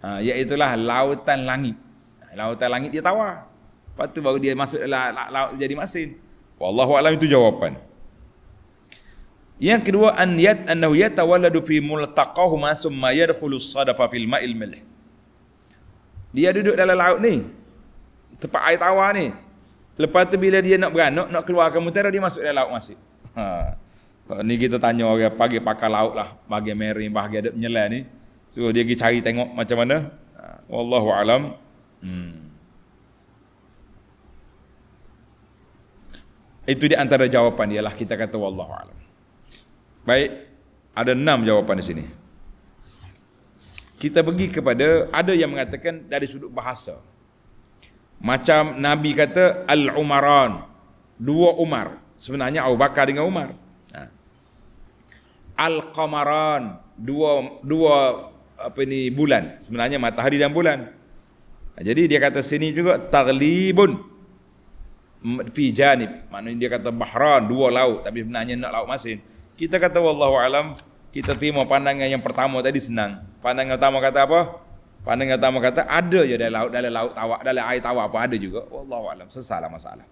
Iaitulah lautan langit. Lautan langit dia tawar. Lepas tu baru dia masuk laut jadi masin. Wallahu a'lam, itu jawapan. Yang kedua, annahu yatawalladu fi multaqahuma summa yadkhulu as-sadafa fil ma'il milh. Dia duduk dalam laut ni, tempat air tawar ni. Lepas tu bila dia nak beranak, nak keluarkan mutiara, dia masuk dalam laut masih. Ni kita tanya orang pagi pakar laut lah, bagi mering, bagi ada penyelam ni. Suruh dia pergi cari tengok macam mana. Wallahu a'lam. Itu di antara jawapan ialah kita kata wallahu a'lam. Baik, ada 6 jawapan di sini. Kita pergi kepada, ada yang mengatakan dari sudut bahasa. Macam Nabi kata Al-Umaran, 2 Umar. Sebenarnya Abu Bakar dengan Umar. Al-Qamaran, dua bulan. Sebenarnya matahari dan bulan. Jadi dia kata sini juga taglibun fi janib. Maknanya dia kata bahran, 2 laut, tapi sebenarnya nak laut masin. Kita kata wallahu alam, kita terima pandangan yang pertama tadi senang. Pandangan pertama kata apa? Pandangan pertama kata ada je dalam laut tawar, dalam air tawar apa ada juga. Wallahu alam, sesalah masalah.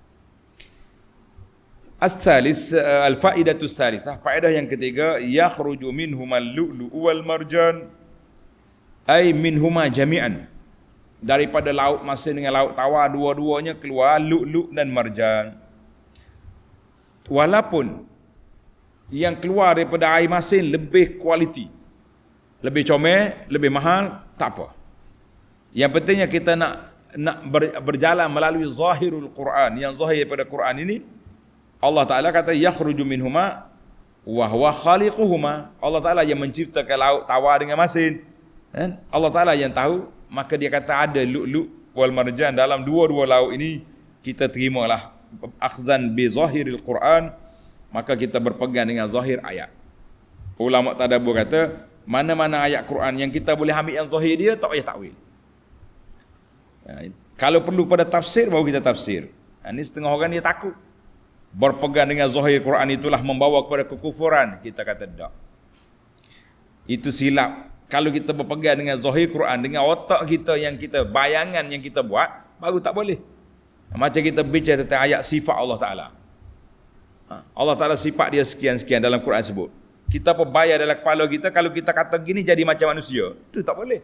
As-salis, al-faidatu salisah, faedah yang ketiga, yakhruju minhuma al-lu'lu'u wal marjan, ay minhuma jami'an. Daripada laut masin dengan laut tawar, dua-duanya keluar lu'lu' dan marjan. Walaupun yang keluar daripada air masin lebih kualiti, lebih comel, lebih mahal, tak apa. Yang pentingnya kita nak berjalan melalui zahirul Quran. Yang zahir daripada Quran ini, Allah Ta'ala kata yakhruju minhuma wa huwa khaliquhuma. Allah Ta'ala yang menciptakan laut tawar dengan masin. Allah Ta'ala yang tahu, maka dia kata ada lu'lu' wal marjan dalam dua-dua laut ini. Kita terimalah akhzan bi zahiril Quran, maka kita berpegang dengan zahir ayat. Ulama tadabbur kata, mana-mana ayat Quran yang kita boleh ambil yang zahir dia, tak payah takwil. Kalau perlu pada tafsir, baru kita tafsir. Ini setengah orang dia takut. Berpegang dengan zahir Quran itulah membawa kepada kekufuran. Kita kata tak. Itu silap. Kalau kita berpegang dengan zahir Quran, dengan otak kita yang kita, bayangan yang kita buat, baru tak boleh. Macam kita bicara tentang ayat sifat Allah Ta'ala. Allah Ta'ala sifat dia sekian-sekian dalam Quran sebut. Kita perbayar dalam kepala kita, kalau kita kata gini jadi macam manusia. Itu tak boleh.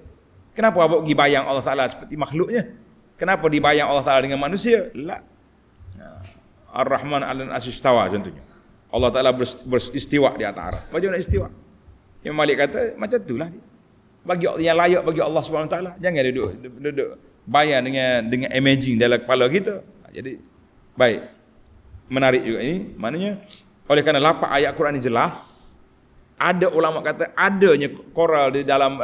Kenapa abang pergi bayang Allah Ta'ala seperti makhluknya? Kenapa dibayang Allah Ta'ala dengan manusia? La. Ar-Rahman al-Arsh istawa contohnya. Allah Ta'ala beristiwa di atas arah. Macam mana istiwa? Yang Malik kata macam itulah dia. Bagi yang layak bagi Allah Subhanahu Wa Taala. Jangan duduk bayang dengan imaging dalam kepala kita. Jadi baik. Menarik juga ini, maknanya oleh kerana lapak ayat Quran ini jelas, ada ulama kata adanya koral di dalam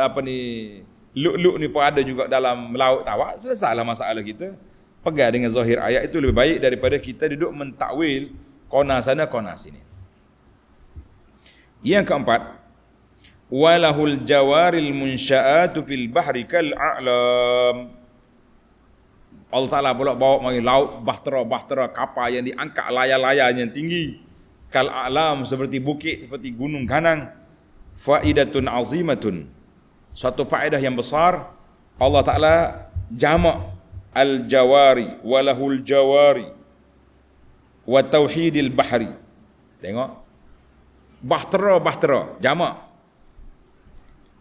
lu'lu' ni pun ada juga dalam laut tawar, selesailah masalah kita. Pegang dengan zahir ayat itu lebih baik daripada kita duduk mentakwil kona sana kona sini. Yang keempat, walahul jawaril munsya'atu fil bahri kal a'lam. Allah Ta'ala pula bawa mari laut, bahtera kapal yang diangkat layar-layar yang tinggi. Kal a'lam, seperti bukit, seperti gunung ganang. Faidatun azimatun. Satu faedah yang besar. Allah Ta'ala jamak al-jawari, walahul jawari, wa tauhidil bahri. Tengok. Bahtera, jamak.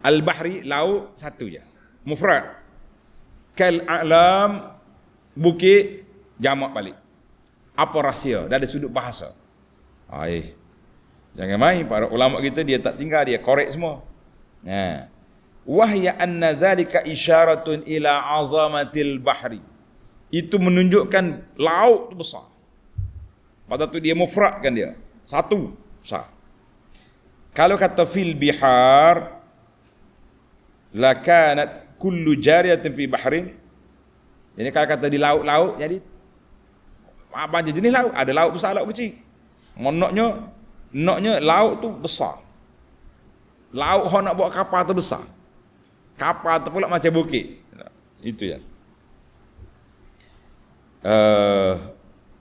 Al-bahri, laut, satu je. Mufrad. Kal a'lam, bukit, jamak balik. Apa rahsia dari sudut bahasa? Jangan main, para ulama kita dia tak tinggal, dia korek semua. Wahya anna zalika isyaratun ila azamatil bahri. Itu menunjukkan laut tu besar. Pada tu dia mufradkan dia. Satu, besar. Kalau kata fil bihar, lakanat kullu jariyatin fi bahrin. Jadi kalau kata di laut-laut, jadi apa je jenis laut? Ada laut besar, laut kecil. Naknya laut tu besar. Laut orang nak buat kapal tu besar. Kapal tu pula macam bukit. Itu ya.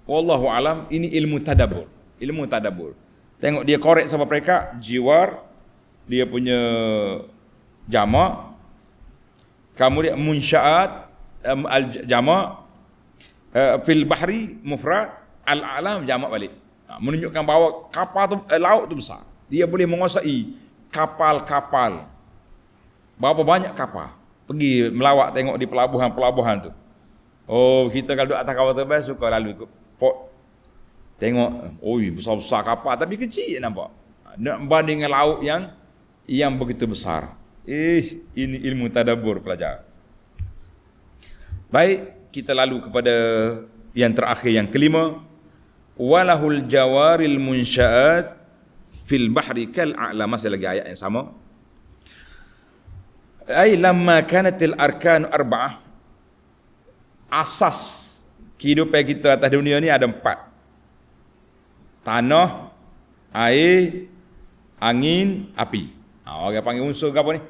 Wallahu alam, ini ilmu tadabbur. Ilmu tadabbur. Tengok dia korek sama mereka, jiwar, dia punya jamak, Kemudian munsyaat al-jama' fil bahri mufrad, al-a'lam jamak balik. Menunjukkan bahawa kapal tu, laut tu besar. Dia boleh menguasai kapal-kapal. Berapa banyak kapal. Pergi melawat tengok di pelabuhan-pelabuhan tu. Oh, kita kalau duduk atas kapal terbang suka lalu ikut port. Tengok, oi besar-besar kapal tapi kecil nampak. Nak banding dengan laut yang begitu besar. Ini ilmu tadabbur pelajar. Baik, kita lalu kepada yang terakhir, yang kelima. Walahul jawaril munsya'at fil bahri kal a'la. Masih lagi ayat yang sama. Ay lamma kanatil arkan arba'ah. Asas kehidupan kita atas dunia ni ada 4. Tanah, air, angin, api. Orang panggil unsur apa ni?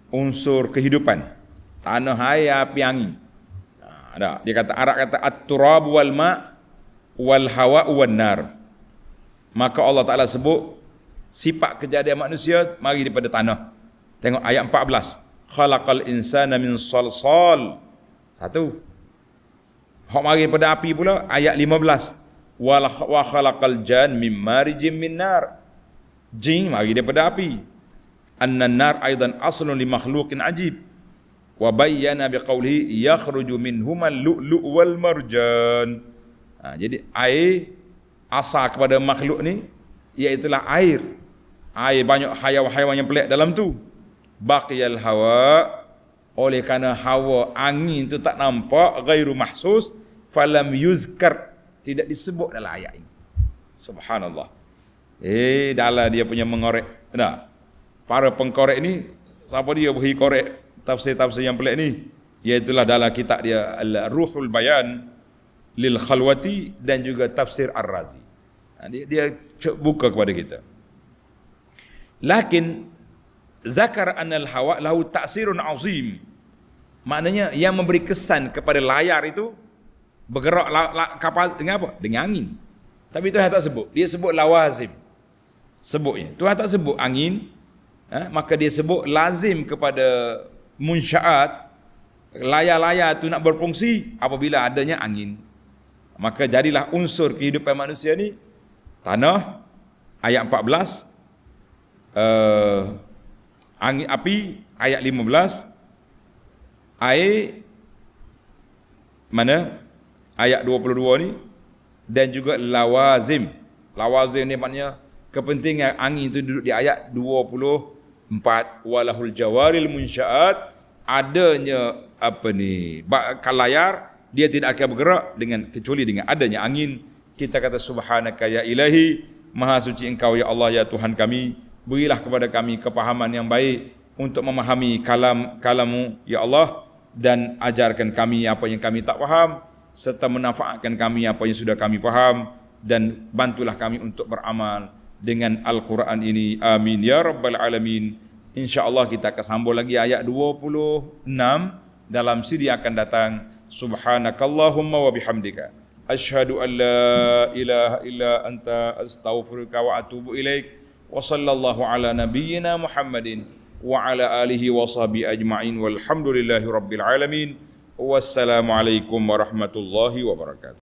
Unsur kehidupan. Tanah, air, api, angin. Ada. Dia kata, Arab kata at-turab wal ma' wal hawa wan nar. Maka Allah Taala sebut sifat kejadian manusia mari daripada tanah. Tengok ayat 14. Khalaqal insana min salsal. Satu. Hak mari daripada api pula ayat 15. Wa khalaqal jan min marijin min nar. Jin mari daripada api. Annan nar aidan aslun li makhluqin ajib. Wa bayyana biqaulihi yakhruju minhumal lu'lu' wal marjan. Jadi air asal kepada makhluk ni iaitulah air. Air banyak haiwan-haiwan yang pelik dalam tu. Baqiyal hawa, oleh kerana hawa angin tu tak nampak, ghairu mahsus, falam yuzkar, tidak disebut dalam ayat ini. Subhanallah. Dalam dia punya mengorek. Nah, para pengkorek ni, siapa dia beri korek tafsir-tafsir yang pelik ni? Iaitulah dalam kitab dia Al-Ruhul Bayan lil Khalwati dan juga tafsir Ar-Razi. Dia buka kepada kita. Lakin zakar anal hawa lahu ta'sirun azim. Maknanya yang memberi kesan kepada layar itu bergerak kapal dengan apa? Dengan angin. Tapi Tuhan tak sebut. Dia sebut lawazim. Sebutnya. Tuhan tak sebut angin. Maka dia sebut lazim kepada munsyaat. Layar-layar itu nak berfungsi apabila adanya angin. Maka jadilah unsur kehidupan manusia ni tanah, ayat 14, angin api, ayat 15, air, mana? Ayat 22 ni, dan juga lawazim. Lawazim ni maknanya kepentingan angin itu duduk di ayat 24. Walahul jawaril munsya'at, adanya apa ni, layar, dia tidak akan bergerak kecuali dengan adanya angin. Kita kata subhanaka ya ilahi, maha suci engkau ya Allah ya Tuhan kami. Berilah kepada kami kepahaman yang baik untuk memahami kalam-Mu ya Allah, dan ajarkan kami apa yang kami tak faham, serta menafaatkan kami apa yang sudah kami faham, dan bantulah kami untuk beramal dengan Al-Quran ini. Amin ya rabbal alamin. InsyaAllah kita akan sambung lagi ayat 26 dalam siri akan datang. Subhanakallahumma wa bihamdika asyhadu an la ilaha illa anta astaghfiruka wa atubu ilaik. Wa sallallahu ala nabiyyina Muhammadin wa ala alihi wa sahbihi ajma'in walhamdulillahi rabbil alamin. Wassalamu alaikum warahmatullahi wabarakatuh.